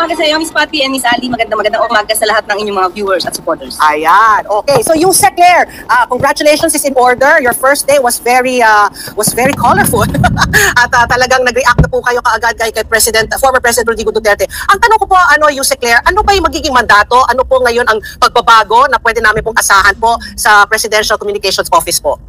umaga sa iyo, Miss Patty and Miss Ali. Magandang umaga sa lahat ng inyong mga viewers at supporters. Ayan. Okay. So, Yusek Claire, congratulations is in order. Your first day was very colorful. At talagang nag-react na po kayo kaagad kay former President Rodrigo Duterte. Ang tanong ko po, Yusek Claire, ano ba yung magiging mandato? Ano po ngayon ang pagbabago na pwede namin pong asahan po sa Presidential Communications Office po?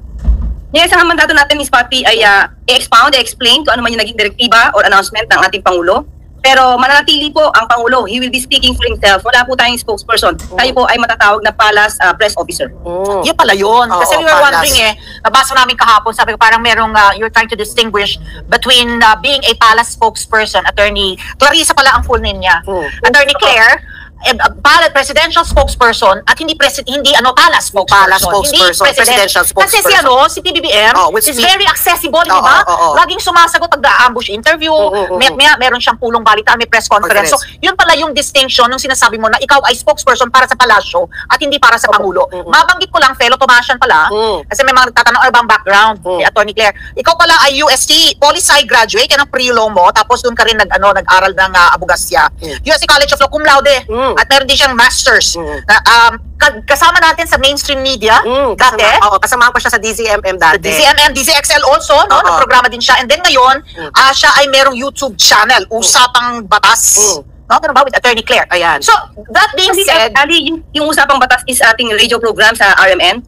Yes, ang mandato natin, Miss Patty, ay i-explain kung ano man yung naging direktiba or announcement ng ating Pangulo. Pero mananatili po ang Pangulo. He will be speaking for himself. Wala po tayong spokesperson. Tayo po ay matatawag na Palace Press Officer. Yun pala yun. Kasi we were wondering nabasa namin kahapon, sabi ko parang merong you're trying to distinguish between being a Palace spokesperson, Attorney Clarissa pala ang full name niya. Attorney Claire, presidential spokesperson at hindi Palace spokesperson. Presidential spokesperson. Kasi si PBBM is very accessible, di ba? Laging sumasagot pag ambush interview, meron siyang pulong balitaan, may press conference. So, yun pala yung distinction nung sinasabi mo na ikaw ay spokesperson para sa palasyo at hindi para sa Pangulo. Mabanggit ko lang, fellow Tomasian pala, kasi may mga nagtatanong ibang background ni Attorney Claire. Ikaw pala ay UST Poli-Sci graduate, yan ang pre-law mo, tapos doon ka rin nag-aral ng abogasya. UST College of Law, cum laude. At meron din siyang masters. Kasama natin sa mainstream media dati. Kasama ko siya sa DZMM dati. DZMM, DZXL also, nagprograma din siya. And then ngayon, siya ay merong YouTube channel, Usapang Batas. Ganun ba, with Attorney Claire? Ayan. So, that being said, Ali, yung Usapang Batas is ating radio program sa RMN.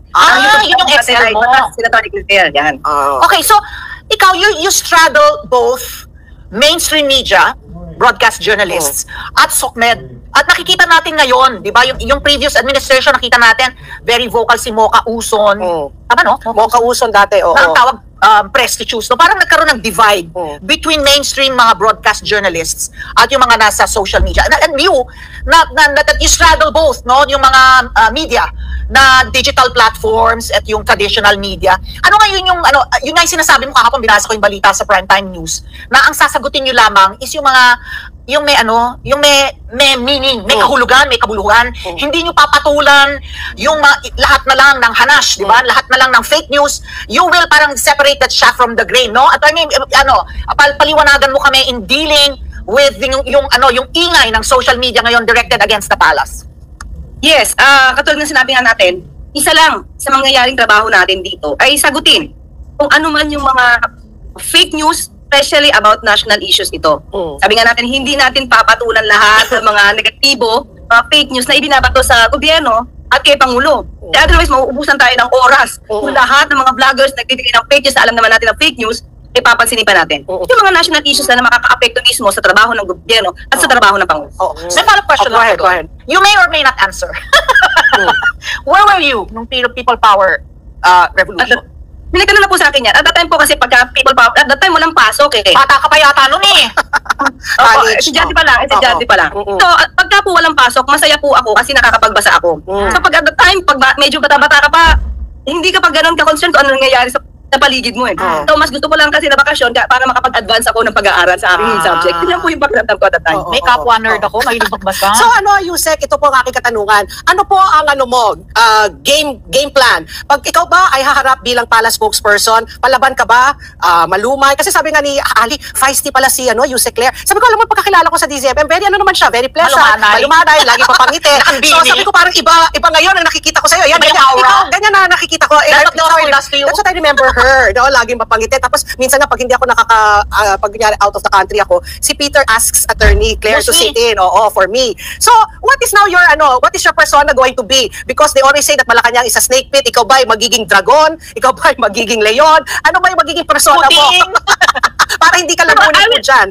Yun yung XL mo. Sila Attorney Claire, yan. Okay, so, ikaw, you straddle both mainstream media, broadcast journalists, at SOCMED. At nakikita natin ngayon, di ba, yung previous administration, nakita natin, very vocal si Mocha Uson. Tama, no? Mocha Uson dati, oo. Na ang tawag, prestigious. No? Parang nagkaroon ng divide between mainstream mga broadcast journalists at yung mga nasa social media. And you, that you straddle both, no? Yung mga media na digital platforms at yung traditional media. Ano ngayon yun nga yung sinasabi mo kahapon, binasa ko yung balita sa Primetime News, na ang sasagutin nyo lamang is yung mga yung may meaning, may kahulugan, may kabuluhan. Hindi nyo papatulan yung lahat na lang ng hanash, di ba? Lahat na lang ng fake news. You will parang separate that chaff from the grain, no? At paliwanagan mo kami in dealing with yung ingay ng social media ngayon directed against the Palace. Yes, katulad ng sinabi nga natin, isa lang sa mangyayaring trabaho natin dito ay sagutin kung ano man yung mga fake news, especially about national issues ito. Sabi nga natin, hindi natin papatulan lahat ng mga negatibo, mga fake news na ibinabato sa gobyerno at kay Pangulo. Otherwise, mauubusan tayo ng oras kung lahat ng mga vloggers nagbibigay ng fake news na alam naman natin ng fake news, ay papansinin pa natin. Yung mga national issues na makaka-apekto mismo sa trabaho ng gobyerno at sa trabaho ng Pangulo. So, follow-up question lang. Go ahead. You may or may not answer. Where were you nung People Power revolution? Binigyan na po sa akin yan. At that time po kasi pagka People Power, at that time walang pasok eh. Bata ka pa yata nun eh. Estudyante pa lang. So, pagka po walang pasok, masaya po ako kasi nakakapagbasa ako. So, pag at that time, pag medyo bata-bata ka pa, hindi ka pa ganun ka-concern kung ano nangyayari sa paligid mo eh. So, mas gusto ko lang kasi na bakasyon para makapag-advance ako ng pag-aaral sa aking subject. Yan po yung pakiramdam ko at that time. May kapwa nerd ako, mahilig magbasa. So, Yusek, ito po ang aking katanungan. Ano po ang game plan? Pag ikaw ba ay haharap bilang Palace spokesperson, palaban ka ba? Malumay? Kasi sabi nga ni Ali, feisty pala si Yusek Claire. Sabi ko, alam mo, pagkakilala ko sa DZMM, very naman siya, very pleasant, malumanay, lagi papangiti. So, sabi ko, parang iba ngayon ang nakikita ko sa'yo. Yan, ganyan na nakikita ko. That's what I remember her, laging mapangiti. Tapos minsan nga pag hindi ako pag out of the country ako, si Peter asks Attorney Claire to sit in, for me. So, what is now what is your persona going to be? Because they always say that Malacanang is a snake pit. Ikaw ba ay magiging dragon? Ikaw ba ay magiging leon? Ano ba yung magiging persona mo? Para hindi ka lamunin po dyan.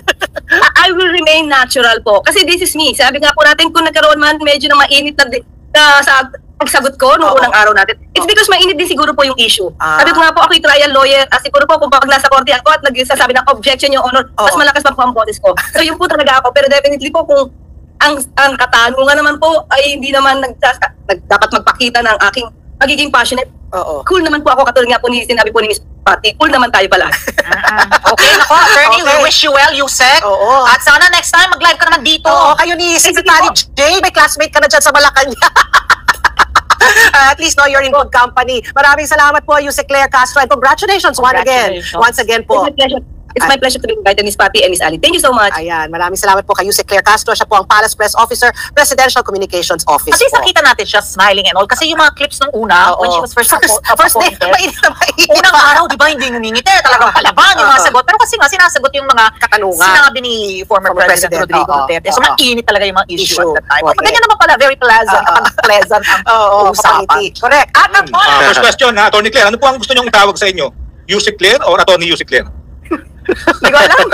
I will remain natural po. Kasi this is me. Sabi nga po natin, kung nagkaroon man medyo na mainit na sa pagsagot ko nung unang araw natin, it's because mainit din siguro po yung issue. Sabi ko nga po, ako'y trial lawyer, siguro po kung pag nasa korte ako at nagsasabi ng objection yung honor, mas malakas pa po ang boses ko. So yun po talaga ako, pero definitely po kung ang katanungan naman po ay hindi naman dapat magpakita ng aking magiging passionate. Cool naman po ako, katulad nga po sinabi po ni Miss Patty, cool naman tayo pala. Okay, nako, Attorney, we wish you well, Yusek. At sana next time, mag-live ka naman dito. Kayo ni Secretary Jay, may classmate ka na dyan sa Malacanang. At least you're in good company. Maraming salamat po, Yusek Claire Castro, and congratulations once again po. It's my pleasure to be invited, Miss Patty and Miss Ali. Thank you so much. Ayan, maraming salamat po kay Yusek Claire Castro. Siya po ang Palace Press Officer, Presidential Communications Office Kasi po. nakita natin siya smiling and all. Kasi yung mga clips nung una, when she was first day, appointed, mainit na mainit. unang araw, di ba, hindi nangingiti. Talagang palaban yung mga sagot. Pero kasi nga, sinasagot yung mga Katanungan. sinabi ni former President Rodrigo Duterte. So, mainit talaga yung mga issue at that time. Ganyan naman pala, very pleasant. Kapag pleasant ang usapan. Correct. At ang First question, Attorney Claire, ano po ang gusto niyong itawag sa inyo? Yusek Claire or Attorney Yusek Claire? Hindi ko alam.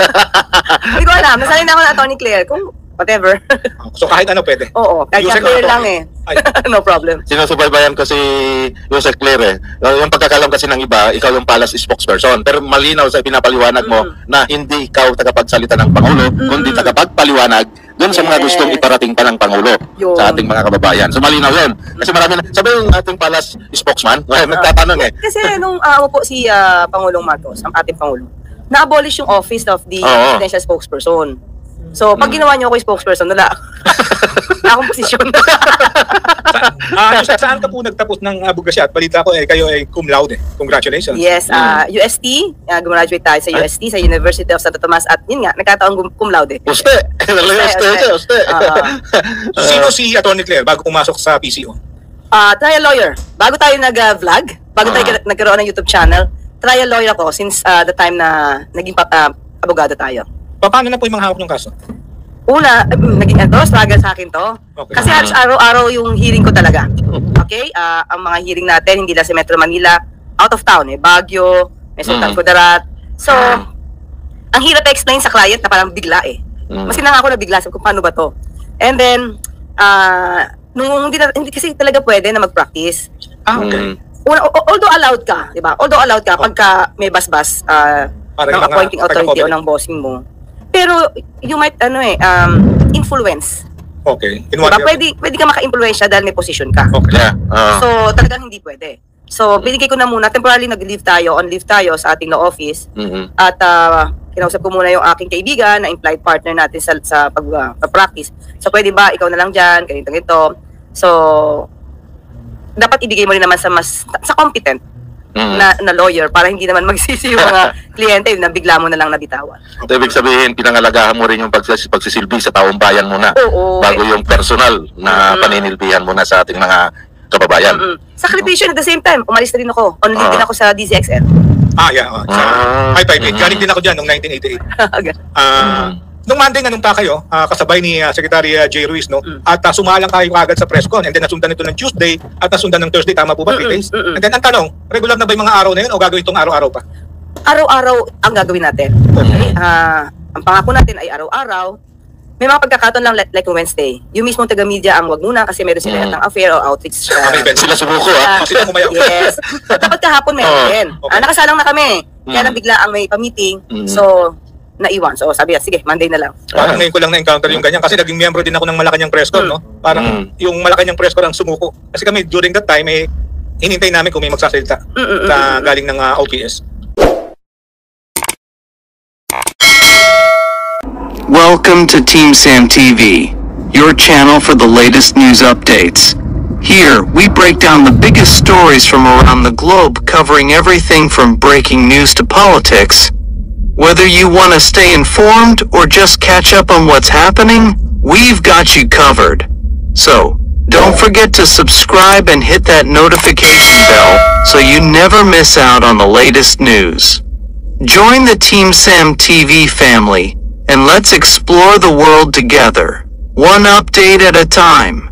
Hindi ko alam. Nasanay na ako ng Attorney Claire. Kung whatever. So kahit ano pwede? Oo. Kahit Yusek Claire or lang eh. Ay. No problem. Sinusubaybayan ko si Yusek Claire Yung pagkakalam kasi ng iba, ikaw yung palace spokesperson. Pero malinaw sa pinapaliwanag mo na hindi ikaw tagapagsalita ng Pangulo, kundi tagapagpaliwanag dun sa mga gustong iparating pa ng Pangulo Yun. sa ating mga kababayan. So malinaw yun. Kasi marami na, sabi yung ating palace spokesman, nagtatanong Kasi nung po si Pangulong Marcos, ang ating Pangulo, na-abolish yung office of the Oo. presidential spokesperson. So, pag ginawa niyo ako yung spokesperson, wala akong posisyon. Saan ka po nagtapos ng abogasya? At balita ko kayo ay cum laude. Congratulations. Yes, UST, gumraduate tayo sa UST, sa University of Santo Tomas, at yun nga, nagkataon cum laude. Uste! Uste! Sino si Attorney Claire bago pumasok sa PCO? Trial lawyer. Bago tayo nag-vlog, bago tayo nagkaroon ng YouTube channel, trial lawyer ako since the time na naging abogado tayo. Paano na po yung mga hawak ng kaso? Una, naging struggle sa akin to. Okay. Kasi halos araw-araw yung hearing ko talaga. Okay? Ang mga hearing natin, hindi lang sa Metro Manila, out of town, Baguio, may Sultan Kudarat. So, ang hirap explain sa client na parang bigla Mas na ako nabigla, sabi ko, paano ba to? And then, nung hindi kasi talaga pwede na mag-practice. Okay. Although allowed ka, di ba? Although allowed ka pagka may basbas Para ng yung mga appointing authority o taga-COVID. ng bossing mo. Pero you might influence. Okay. In Diba? what year? Pwede ka maka-impluwensya dahil may position ka. Okay. Yeah. So talagang hindi pwede. So binigay ko na muna, temporarily on leave tayo sa ating law office. At kinausap ko muna yung aking kaibigan na implied partner natin sa pag-practice. So pwede ba ikaw na lang dyan, ganito. So dapat ibigay mo rin naman sa competent na lawyer para hindi naman magsisi yung mga kliyente na bigla mo na lang nabitawan. Ibig sabihin, pinangalagahan mo rin yung pagsisilbi sa taong bayan mo na Oo. bago yung personal na paninilbihan mo na sa ating mga kababayan. Sakripisyo at the same time, umalis na rin ako. On leave din ako sa DZXL. Yeah. Ay, 5-8. Galing din ako dyan noong 1988. Nung Monday nga nung pa kayo, kasabay ni Secretary J. Ruiz, no? At sumalang kayo agad sa press con. And then nasundan ito ng Tuesday at nasundan ng Thursday. Tama po ba? 3 days? And then ang tanong, regular na ba yung mga araw na yun o gagawin itong araw-araw pa? Araw-araw ang gagawin natin. Okay? Ang pangako natin ay araw-araw. May mga pagkakataon lang like Wednesday. Yung mismong taga-media ang wag muna kasi meron sila yatang affair o outreach. Okay, Ben. Sila sumuko, Sila kumayaw. Yes. So, dapat kahapon meron din. Okay. Nakasalang na kami. Kaya lang bigla ang may pa-meeting. So, naiwan. So, sabi sige, Monday na lang. Parang ngayon ko lang na-encounter yung ganyan kasi naging miyembro din ako ng Malacanang Press Con, no? Parang yung Malacanang Press Con ang sumuko. Kasi kami during that time, hinintay namin kung may magsasalita na galing ng OPS. Welcome to Team Sam TV, your channel for the latest news updates. Here, we break down the biggest stories from around the globe, covering everything from breaking news to politics. Whether you want to stay informed or just catch up on what's happening, we've got you covered. So, don't forget to subscribe and hit that notification bell so you never miss out on the latest news. Join the Team Sam TV family, and let's explore the world together, one update at a time.